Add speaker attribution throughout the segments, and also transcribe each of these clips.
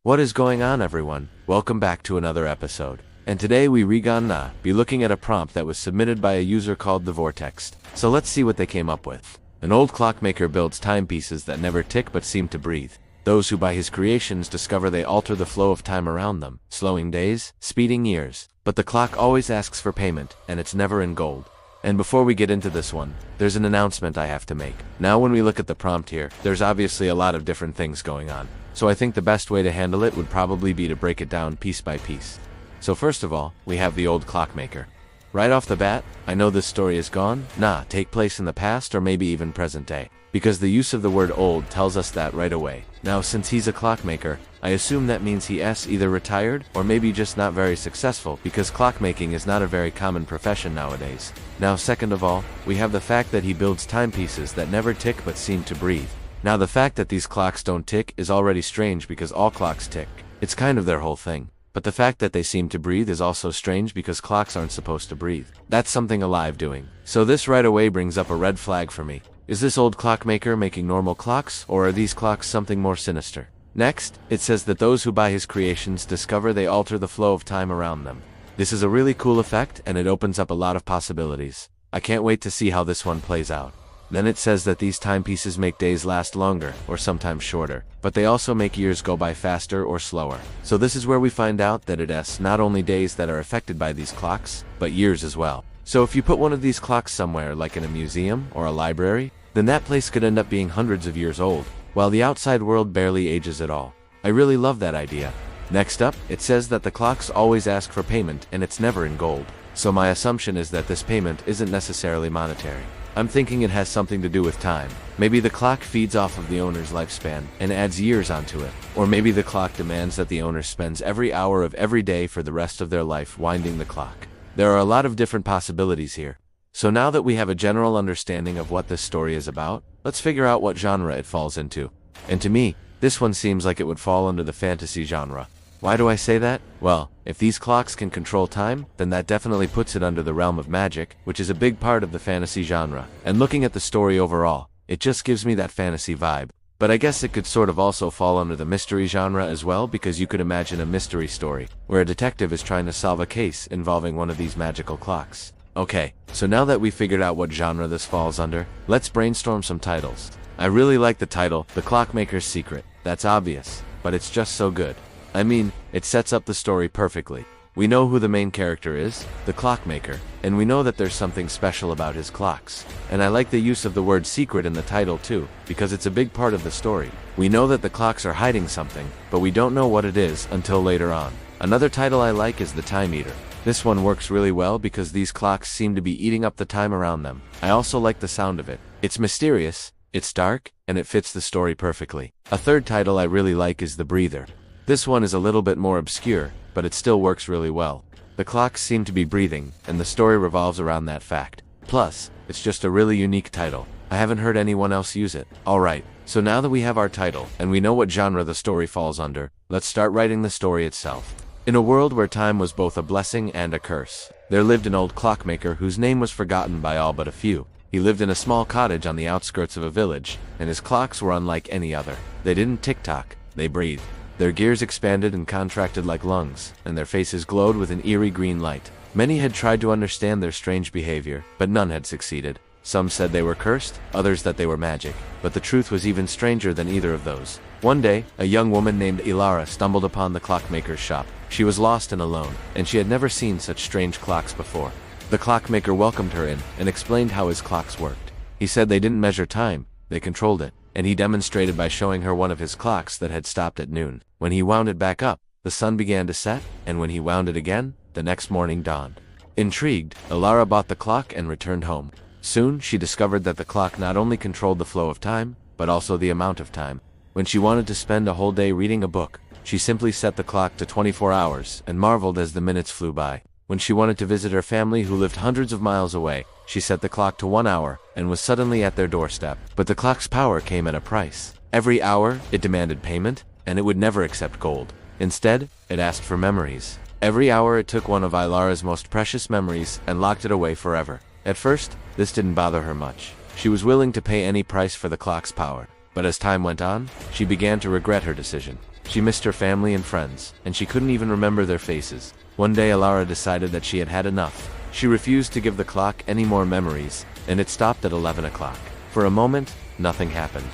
Speaker 1: What is going on, everyone? Welcome back to another episode. And today we gonna be looking at a prompt that was submitted by a user called the Vortex. So let's see what they came up with. An old clockmaker builds timepieces that never tick but seem to breathe. Those who buy his creations discover they alter the flow of time around them, slowing days, speeding years. But the clock always asks for payment, and it's never in gold. And before we get into this one, there's an announcement I have to make. Now when we look at the prompt here, there's obviously a lot of different things going on. So I think the best way to handle it would probably be to break it down piece by piece. So first of all, we have the old clockmaker. Right off the bat, I know this story is gone, take place in the past or maybe even present day, because the use of the word old tells us that right away. Now since he's a clockmaker, I assume that means he's either retired or maybe just not very successful, because clockmaking is not a very common profession nowadays. Now second of all, we have the fact that he builds timepieces that never tick but seem to breathe. Now the fact that these clocks don't tick is already strange because all clocks tick. It's kind of their whole thing. But the fact that they seem to breathe is also strange because clocks aren't supposed to breathe. That's something alive doing. So this right away brings up a red flag for me. Is this old clockmaker making normal clocks, or are these clocks something more sinister? Next, it says that those who buy his creations discover they alter the flow of time around them. This is a really cool effect, and it opens up a lot of possibilities. I can't wait to see how this one plays out. Then it says that these timepieces make days last longer, or sometimes shorter, but they also make years go by faster or slower. So this is where we find out that it's not only days that are affected by these clocks, but years as well. So if you put one of these clocks somewhere, like in a museum or a library, then that place could end up being hundreds of years old, while the outside world barely ages at all. I really love that idea. Next up, it says that the clocks always ask for payment and it's never in gold. So my assumption is that this payment isn't necessarily monetary. I'm thinking it has something to do with time. Maybe the clock feeds off of the owner's lifespan and adds years onto it. Or maybe the clock demands that the owner spends every hour of every day for the rest of their life winding the clock. There are a lot of different possibilities here. So now that we have a general understanding of what this story is about, let's figure out what genre it falls into. And to me, this one seems like it would fall under the fantasy genre. Why do I say that? Well, if these clocks can control time, then that definitely puts it under the realm of magic, which is a big part of the fantasy genre. And looking at the story overall, it just gives me that fantasy vibe. But I guess it could sort of also fall under the mystery genre as well, because you could imagine a mystery story, where a detective is trying to solve a case involving one of these magical clocks. Okay, so now that we figured out what genre this falls under, let's brainstorm some titles. I really like the title, The Clockmaker's Secret. That's obvious, but it's just so good. I mean, it sets up the story perfectly. We know who the main character is, the clockmaker, and we know that there's something special about his clocks. And I like the use of the word secret in the title too, because it's a big part of the story. We know that the clocks are hiding something, but we don't know what it is until later on. Another title I like is The Time Eater. This one works really well because these clocks seem to be eating up the time around them. I also like the sound of it. It's mysterious, it's dark, and it fits the story perfectly. A third title I really like is The Breather. This one is a little bit more obscure, but it still works really well. The clocks seem to be breathing, and the story revolves around that fact. Plus, it's just a really unique title. I haven't heard anyone else use it. Alright, so now that we have our title, and we know what genre the story falls under, let's start writing the story itself. In a world where time was both a blessing and a curse, there lived an old clockmaker whose name was forgotten by all but a few. He lived in a small cottage on the outskirts of a village, and his clocks were unlike any other. They didn't tick-tock, they breathed. Their gears expanded and contracted like lungs, and their faces glowed with an eerie green light. Many had tried to understand their strange behavior, but none had succeeded. Some said they were cursed, others that they were magic, but the truth was even stranger than either of those. One day, a young woman named Ilara stumbled upon the clockmaker's shop. She was lost and alone, and she had never seen such strange clocks before. The clockmaker welcomed her in and explained how his clocks worked. He said they didn't measure time, they controlled it. And he demonstrated by showing her one of his clocks that had stopped at noon. When he wound it back up, the sun began to set, and when he wound it again, the next morning dawned. Intrigued, Ilara bought the clock and returned home. Soon, she discovered that the clock not only controlled the flow of time, but also the amount of time. When she wanted to spend a whole day reading a book, she simply set the clock to 24 hours and marveled as the minutes flew by. When she wanted to visit her family who lived hundreds of miles away, she set the clock to 1 hour and was suddenly at their doorstep. But the clock's power came at a price. Every hour, it demanded payment, and it would never accept gold. Instead, it asked for memories. Every hour it took one of Ilara's most precious memories and locked it away forever. At first, this didn't bother her much. She was willing to pay any price for the clock's power. But as time went on, she began to regret her decision. She missed her family and friends, and she couldn't even remember their faces. One day Alara decided that she had had enough. She refused to give the clock any more memories, and it stopped at 11 o'clock. For a moment, nothing happened.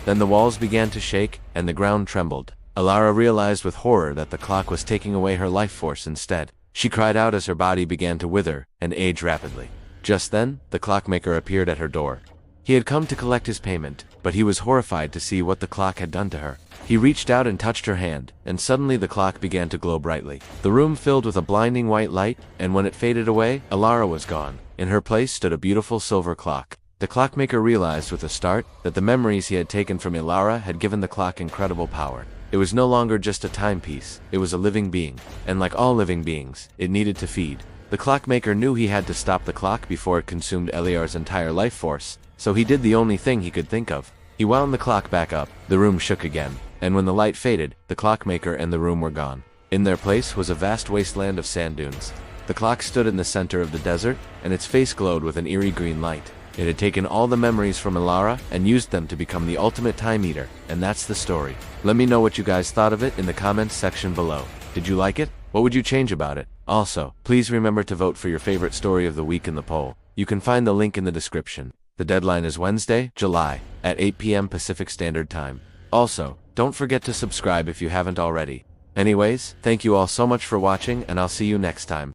Speaker 1: Then the walls began to shake, and the ground trembled. Alara realized with horror that the clock was taking away her life force instead. She cried out as her body began to wither and age rapidly. Just then, the clockmaker appeared at her door. He had come to collect his payment, but he was horrified to see what the clock had done to her. He reached out and touched her hand, and suddenly the clock began to glow brightly. The room filled with a blinding white light, and when it faded away, Alara was gone. In her place stood a beautiful silver clock. The clockmaker realized with a start that the memories he had taken from Alara had given the clock incredible power. It was no longer just a timepiece, it was a living being, and like all living beings, it needed to feed. The clockmaker knew he had to stop the clock before it consumed Eliar's entire life force, so he did the only thing he could think of. He wound the clock back up, the room shook again, and when the light faded, the clockmaker and the room were gone. In their place was a vast wasteland of sand dunes. The clock stood in the center of the desert, and its face glowed with an eerie green light. It had taken all the memories from Alara and used them to become the ultimate time eater, and that's the story. Let me know what you guys thought of it in the comments section below. Did you like it? What would you change about it? Also, please remember to vote for your favorite story of the week in the poll. You can find the link in the description. The deadline is Wednesday, July, at 8 p.m. Pacific Standard Time. Also, don't forget to subscribe if you haven't already. Anyways, thank you all so much for watching, and I'll see you next time.